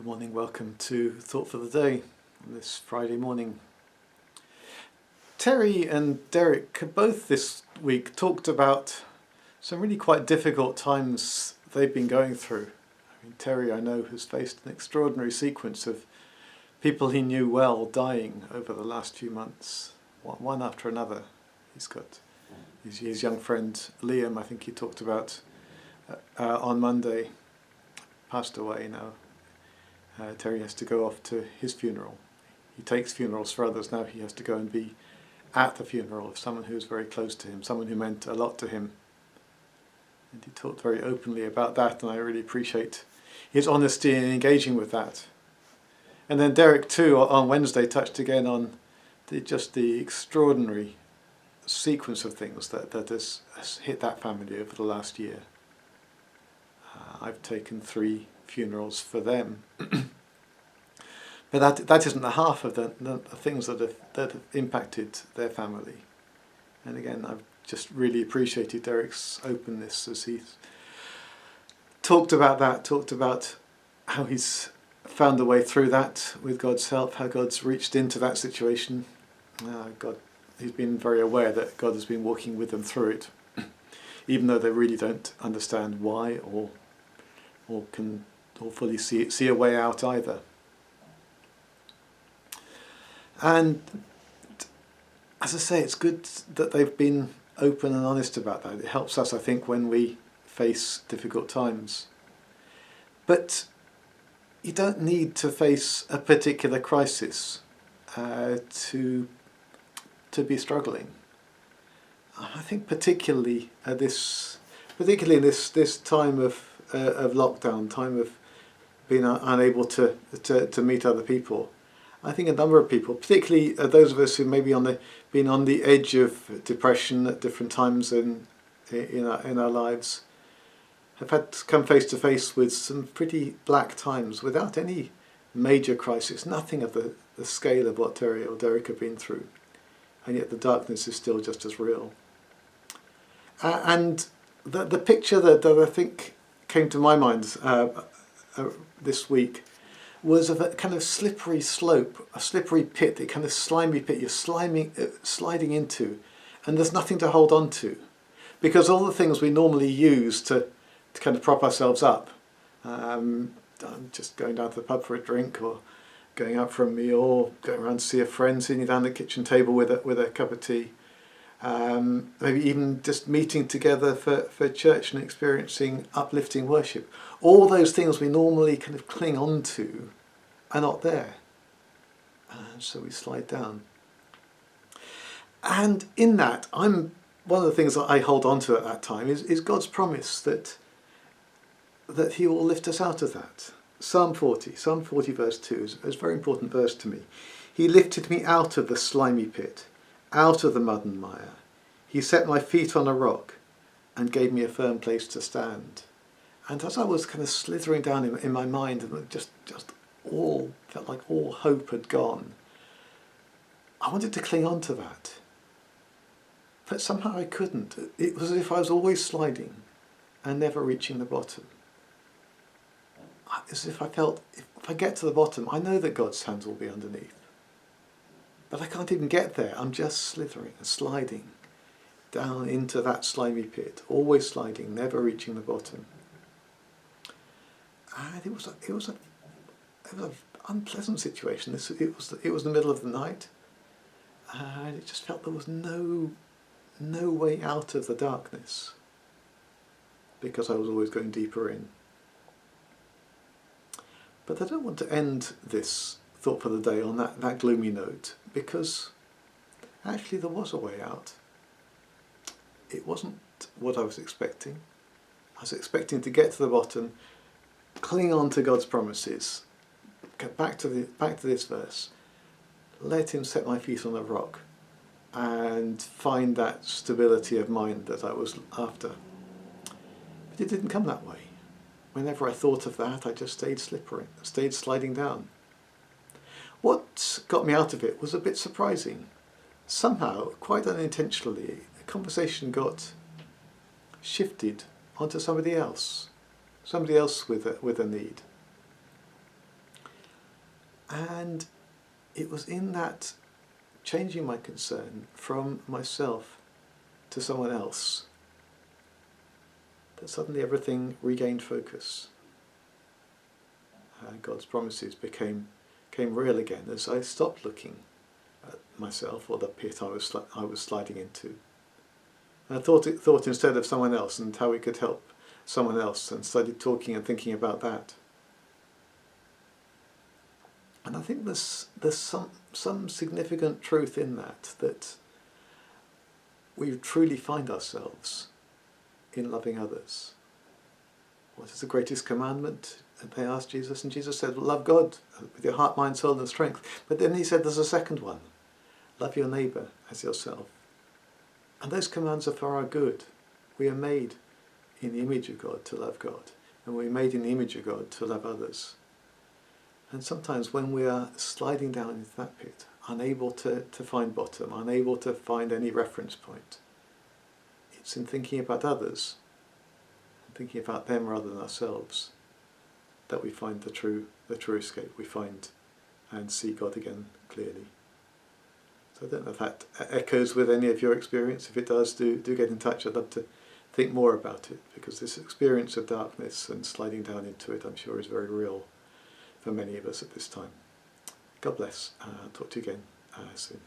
Good morning, welcome to Thought for the Day on this Friday morning. Terry and Derek have both this week talked about some really quite difficult times they've been going through. Terry, I know, has faced an extraordinary sequence of people he knew well dying over the last few months, one after another. He's got his young friend Liam, I think he talked about on Monday, passed away now. Terry has to go off to his funeral. He takes funerals for others. Now he has to go and be at the funeral of someone who was very close to him, someone who meant a lot to him. And he talked very openly about that, and I really appreciate his honesty in engaging with that. And then Derek too on Wednesday touched again on the extraordinary sequence of things that has hit that family over the last year. I've taken 3 funerals for them. But that isn't the half of the things that have impacted their family. And again, I've just really appreciated Derek's openness as he's talked about how he's found a way through that with God's help, how God's reached into that situation. He's been very aware that God has been walking with them through it, even though they really don't understand why or can fully see a way out either. And as I say, it's good that they've been open and honest about that. It helps us, I think, when we face difficult times. But you don't need to face a particular crisis to be struggling. I think particularly in this time of lockdown, time of being unable to meet other people, I think a number of people, particularly those of us who maybe been on the edge of depression at different times in our lives, have had to come face to face with some pretty black times without any major crisis, nothing of the scale of what Terry or Derek have been through, and yet the darkness is still just as real. And the picture that I think came to my mind this week was of a kind of slippery slope, a slippery pit, a kind of slimy pit you're sliding into, and there's nothing to hold on to, because all the things we normally use to kind of prop ourselves up, just going down to the pub for a drink, or going out for a meal, or going around to see a friend, sitting down at the kitchen table with a cup of tea, maybe even just meeting together for church and experiencing uplifting worship. All those things we normally kind of cling on to are not there. So we slide down. And in that, one of the things that I hold on to at that time is God's promise that he will lift us out of that. Psalm 40 verse 2 is a very important verse to me. He lifted me out of the slimy pit, out of the mud and mire. He set my feet on a rock and gave me a firm place to stand. And as I was kind of slithering down in my mind, and just all felt like all hope had gone, I wanted to cling on to that. But somehow I couldn't. It was as if I was always sliding and never reaching the bottom. As if I felt, if I get to the bottom, I know that God's hands will be underneath. But I can't even get there. I'm just slithering and sliding down into that slimy pit, always sliding, never reaching the bottom. And it was an unpleasant situation. It was the middle of the night, and it just felt there was no way out of the darkness, because I was always going deeper in. But I don't want to end this thought for the day on that gloomy note, because actually there was a way out. It wasn't what I was expecting. I was expecting to get to the bottom, cling on to God's promises, get back to this verse, let him set my feet on a rock, and find that stability of mind that I was after. But it didn't come that way. Whenever I thought of that, I just stayed sliding down. What got me out of it was a bit surprising. Somehow, quite unintentionally, the conversation got shifted onto somebody else with a need. And it was in that changing my concern from myself to someone else that suddenly everything regained focus. God's promises became real again as I stopped looking at myself or the pit I was sliding into. And I thought instead of someone else and how we could help someone else, and started talking and thinking about that. And I think there's some significant truth in that we truly find ourselves in loving others. What is the greatest commandment? And they asked Jesus, and Jesus said, love God with your heart, mind, soul and strength. But then he said there's a second one. Love your neighbour as yourself. And those commands are for our good. We are made in the image of God to love God. And we're made in the image of God to love others. And sometimes when we are sliding down into that pit, unable to find bottom, unable to find any reference point, it's in thinking about others, thinking about them rather than ourselves, that we find the true escape. We find and see God again clearly. So I don't know if that echoes with any of your experience. If it does, do get in touch. I'd love to think more about it, because this experience of darkness and sliding down into it, I'm sure, is very real for many of us at this time. God bless. Talk to you again soon.